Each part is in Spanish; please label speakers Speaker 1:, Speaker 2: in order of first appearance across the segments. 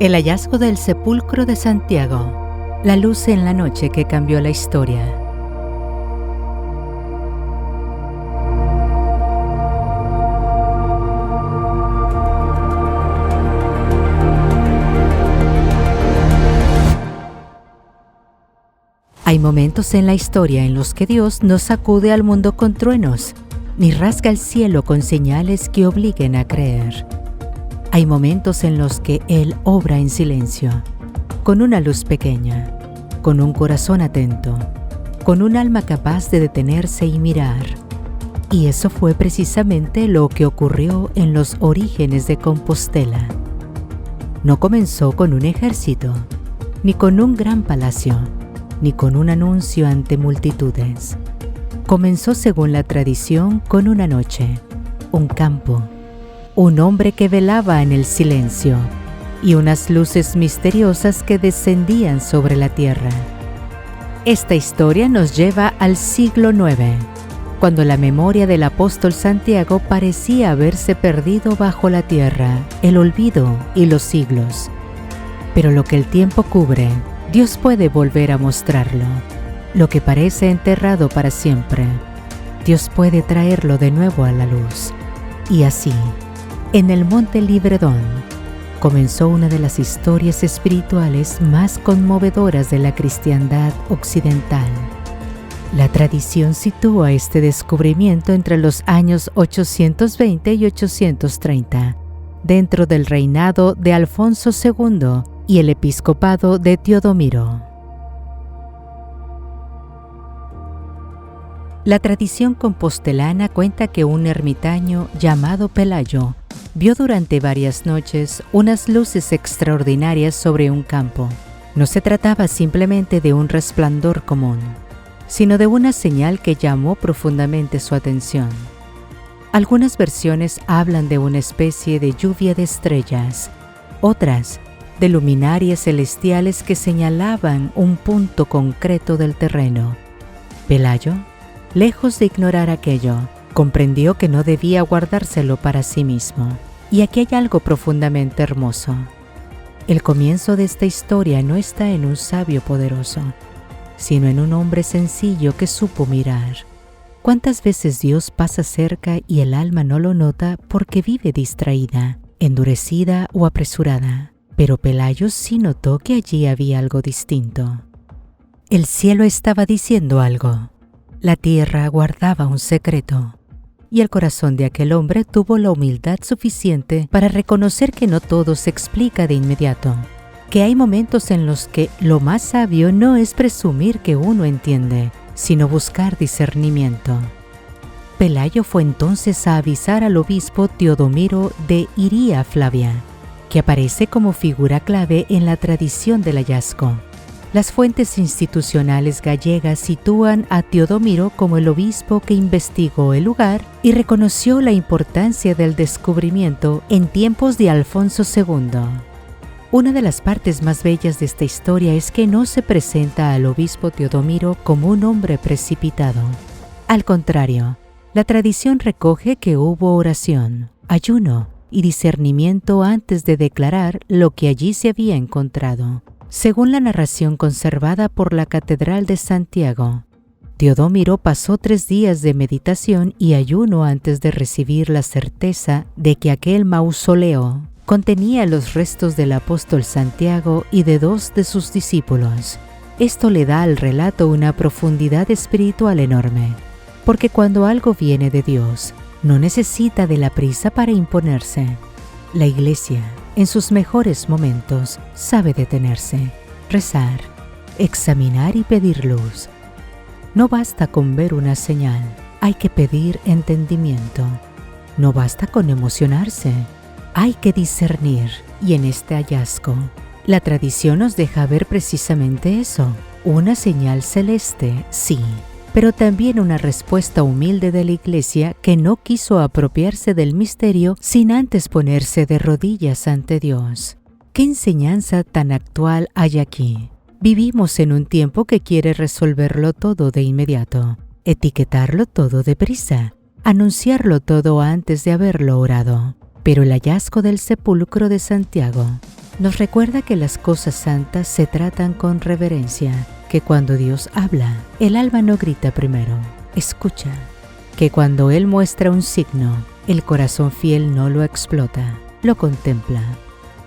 Speaker 1: El hallazgo del sepulcro de Santiago, la luz en la noche que cambió la historia. Hay momentos en la historia en los que Dios no sacude al mundo con truenos, ni rasga el cielo con señales que obliguen a creer. Hay momentos en los que Él obra en silencio, con una luz pequeña, con un corazón atento, con un alma capaz de detenerse y mirar. Y eso fue precisamente lo que ocurrió en los orígenes de Compostela. No comenzó con un ejército, ni con un gran palacio, ni con un anuncio ante multitudes. Comenzó según la tradición con una noche, un campo, un hombre que velaba en el silencio y unas luces misteriosas que descendían sobre la tierra. Esta historia nos lleva al siglo IX, cuando la memoria del apóstol Santiago parecía haberse perdido bajo la tierra, el olvido y los siglos. Pero lo que el tiempo cubre, Dios puede volver a mostrarlo. Lo que parece enterrado para siempre, Dios puede traerlo de nuevo a la luz. Y así, en el Monte Libredón, comenzó una de las historias espirituales más conmovedoras de la cristiandad occidental. La tradición sitúa este descubrimiento entre los años 820 y 830, dentro del reinado de Alfonso II y el episcopado de Teodomiro. La tradición compostelana cuenta que un ermitaño llamado Pelayo vio durante varias noches unas luces extraordinarias sobre un campo. No se trataba simplemente de un resplandor común, sino de una señal que llamó profundamente su atención. Algunas versiones hablan de una especie de lluvia de estrellas, otras de luminarias celestiales que señalaban un punto concreto del terreno. Pelayo, lejos de ignorar aquello, comprendió que no debía guardárselo para sí mismo. Y aquí hay algo profundamente hermoso. El comienzo de esta historia no está en un sabio poderoso, sino en un hombre sencillo que supo mirar. ¿Cuántas veces Dios pasa cerca y el alma no lo nota porque vive distraída, endurecida o apresurada? Pero Pelayo sí notó que allí había algo distinto. El cielo estaba diciendo algo. La tierra guardaba un secreto, y el corazón de aquel hombre tuvo la humildad suficiente para reconocer que no todo se explica de inmediato, que hay momentos en los que lo más sabio no es presumir que uno entiende, sino buscar discernimiento. Pelayo fue entonces a avisar al obispo Teodomiro de Iria Flavia, que aparece como figura clave en la tradición del hallazgo. Las fuentes institucionales gallegas sitúan a Teodomiro como el obispo que investigó el lugar y reconoció la importancia del descubrimiento en tiempos de Alfonso II. Una de las partes más bellas de esta historia es que no se presenta al obispo Teodomiro como un hombre precipitado. Al contrario, la tradición recoge que hubo oración, ayuno y discernimiento antes de declarar lo que allí se había encontrado. Según la narración conservada por la Catedral de Santiago, Teodomiro pasó 3 días de meditación y ayuno antes de recibir la certeza de que aquel mausoleo contenía los restos del apóstol Santiago y de 2 de sus discípulos. Esto le da al relato una profundidad espiritual enorme, porque cuando algo viene de Dios, no necesita de la prisa para imponerse. La Iglesia, en sus mejores momentos, sabe detenerse, rezar, examinar y pedir luz. No basta con ver una señal, hay que pedir entendimiento. No basta con emocionarse, hay que discernir. Y en este hallazgo, la tradición nos deja ver precisamente eso, una señal celeste, sí, pero también una respuesta humilde de la Iglesia que no quiso apropiarse del misterio sin antes ponerse de rodillas ante Dios. ¿Qué enseñanza tan actual hay aquí? Vivimos en un tiempo que quiere resolverlo todo de inmediato, etiquetarlo todo deprisa, anunciarlo todo antes de haberlo orado. Pero el hallazgo del sepulcro de Santiago Nos recuerda que las cosas santas se tratan con reverencia, que cuando Dios habla, el alma no grita primero, escucha, que cuando Él muestra un signo, el corazón fiel no lo explota, lo contempla.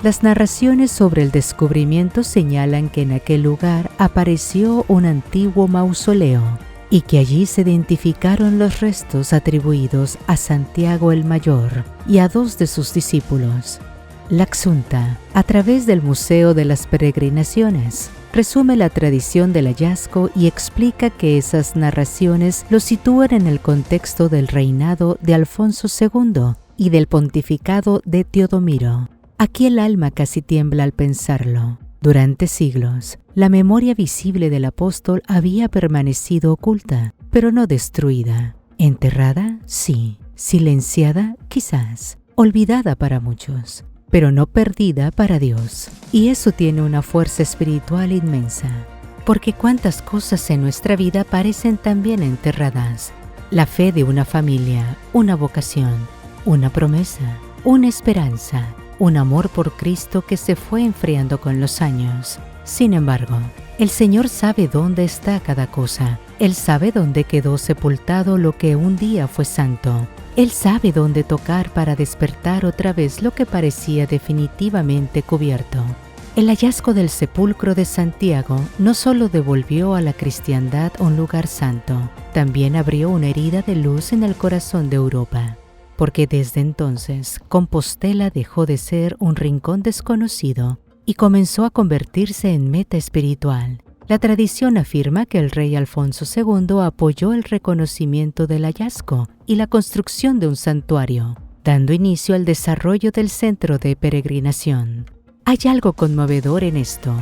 Speaker 1: Las narraciones sobre el descubrimiento señalan que en aquel lugar apareció un antiguo mausoleo y que allí se identificaron los restos atribuidos a Santiago el Mayor y a 2 de sus discípulos. La Xunta, a través del Museo de las Peregrinaciones, resume la tradición del hallazgo y explica que esas narraciones lo sitúan en el contexto del reinado de Alfonso II y del pontificado de Teodomiro. Aquí el alma casi tiembla al pensarlo. Durante siglos, la memoria visible del apóstol había permanecido oculta, pero no destruida. Enterrada, sí. Silenciada, quizás. Olvidada para muchos, pero no perdida para Dios. Y eso tiene una fuerza espiritual inmensa, porque cuántas cosas en nuestra vida parecen también enterradas. La fe de una familia, una vocación, una promesa, una esperanza, un amor por Cristo que se fue enfriando con los años. Sin embargo, el Señor sabe dónde está cada cosa. Él sabe dónde quedó sepultado lo que un día fue santo. Él sabe dónde tocar para despertar otra vez lo que parecía definitivamente cubierto. El hallazgo del sepulcro de Santiago no solo devolvió a la cristiandad un lugar santo, también abrió una herida de luz en el corazón de Europa, porque desde entonces Compostela dejó de ser un rincón desconocido y comenzó a convertirse en meta espiritual. La tradición afirma que el rey Alfonso II apoyó el reconocimiento del hallazgo y la construcción de un santuario, dando inicio al desarrollo del centro de peregrinación. Hay algo conmovedor en esto.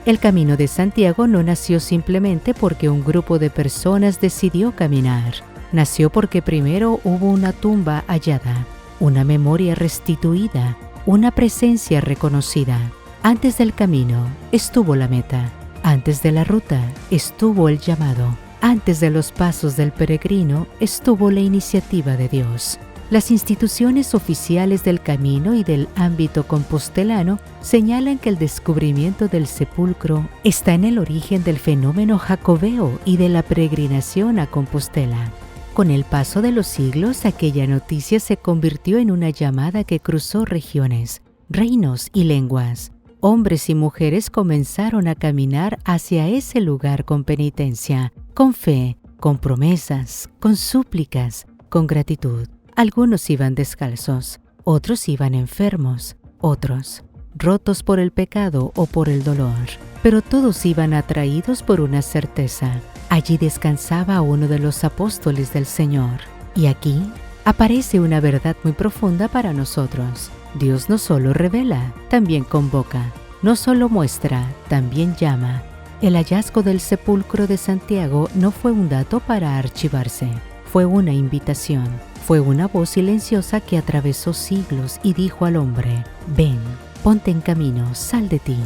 Speaker 1: El Camino de Santiago no nació simplemente porque un grupo de personas decidió caminar. Nació porque primero hubo una tumba hallada, una memoria restituida, una presencia reconocida. Antes del camino estuvo la meta. Antes de la ruta estuvo el llamado. Antes de los pasos del peregrino estuvo la iniciativa de Dios. Las instituciones oficiales del camino y del ámbito compostelano señalan que el descubrimiento del sepulcro está en el origen del fenómeno jacobeo y de la peregrinación a Compostela. Con el paso de los siglos, aquella noticia se convirtió en una llamada que cruzó regiones, reinos y lenguas. Hombres y mujeres comenzaron a caminar hacia ese lugar con penitencia, con fe, con promesas, con súplicas, con gratitud. Algunos iban descalzos, otros iban enfermos, otros rotos por el pecado o por el dolor, pero todos iban atraídos por una certeza. Allí descansaba uno de los apóstoles del Señor. Y aquí aparece una verdad muy profunda para nosotros. Dios no solo revela, también convoca. No solo muestra, también llama. El hallazgo del sepulcro de Santiago no fue un dato para archivarse. Fue una invitación. Fue una voz silenciosa que atravesó siglos y dijo al hombre: ven, ponte en camino, sal de ti.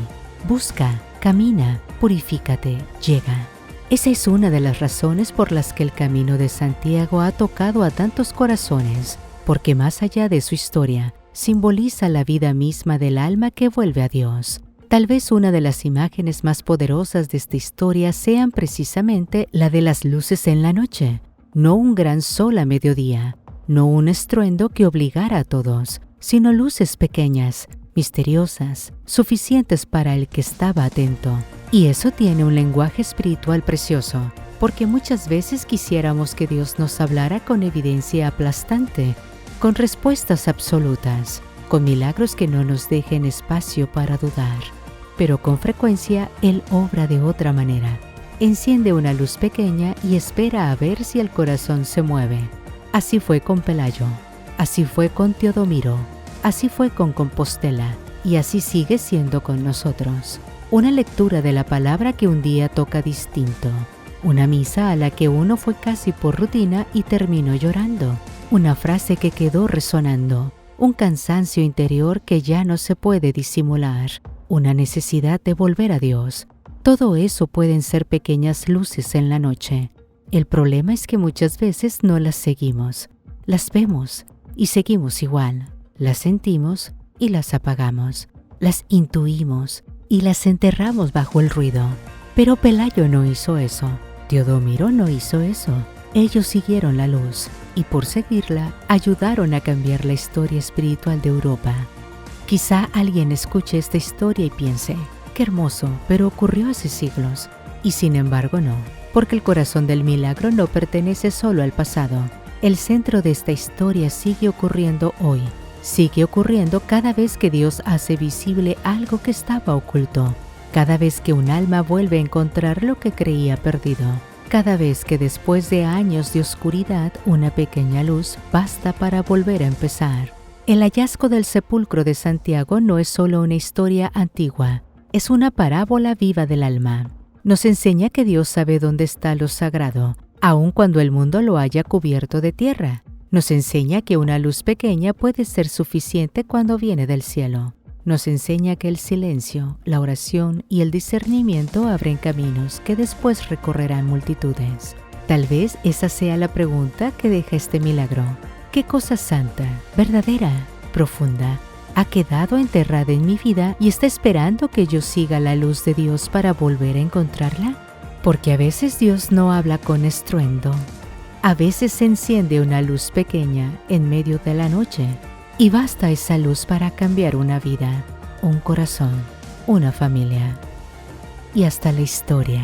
Speaker 1: Busca, camina, purifícate, llega. Esa es una de las razones por las que el Camino de Santiago ha tocado a tantos corazones, porque más allá de su historia, simboliza la vida misma del alma que vuelve a Dios. Tal vez una de las imágenes más poderosas de esta historia sean precisamente la de las luces en la noche. No un gran sol a mediodía, no un estruendo que obligara a todos, sino luces pequeñas, misteriosas, suficientes para el que estaba atento. Y eso tiene un lenguaje espiritual precioso, porque muchas veces quisiéramos que Dios nos hablara con evidencia aplastante, con respuestas absolutas, con milagros que no nos dejen espacio para dudar. Pero con frecuencia Él obra de otra manera. Enciende una luz pequeña y espera a ver si el corazón se mueve. Así fue con Pelayo, así fue con Teodomiro, así fue con Compostela y así sigue siendo con nosotros. Una lectura de la palabra que un día toca distinto. Una misa a la que uno fue casi por rutina y terminó llorando. Una frase que quedó resonando. Un cansancio interior que ya no se puede disimular. Una necesidad de volver a Dios. Todo eso pueden ser pequeñas luces en la noche. El problema es que muchas veces no las seguimos. Las vemos y seguimos igual. Las sentimos y las apagamos. las intuimos y las enterramos bajo el ruido. Pero Pelayo no hizo eso. Teodomiro no hizo eso. Ellos siguieron la luz y por seguirla ayudaron a cambiar la historia espiritual de Europa. Quizá alguien escuche esta historia y piense, qué hermoso, pero ocurrió hace siglos. Y sin embargo no, porque el corazón del milagro no pertenece solo al pasado. El centro de esta historia sigue ocurriendo hoy. Sigue ocurriendo cada vez que Dios hace visible algo que estaba oculto. Cada vez que un alma vuelve a encontrar lo que creía perdido. Cada vez que después de años de oscuridad una pequeña luz basta para volver a empezar. El hallazgo del sepulcro de Santiago no es solo una historia antigua, es una parábola viva del alma. Nos enseña que Dios sabe dónde está lo sagrado, aun cuando el mundo lo haya cubierto de tierra. Nos enseña que una luz pequeña puede ser suficiente cuando viene del cielo. Nos enseña que el silencio, la oración y el discernimiento abren caminos que después recorrerán multitudes. Tal vez esa sea la pregunta que deja este milagro. ¿Qué cosa santa, verdadera, profunda ha quedado enterrada en mi vida y está esperando que yo siga la luz de Dios para volver a encontrarla? Porque a veces Dios no habla con estruendo. A veces se enciende una luz pequeña en medio de la noche y basta esa luz para cambiar una vida, un corazón, una familia y hasta la historia.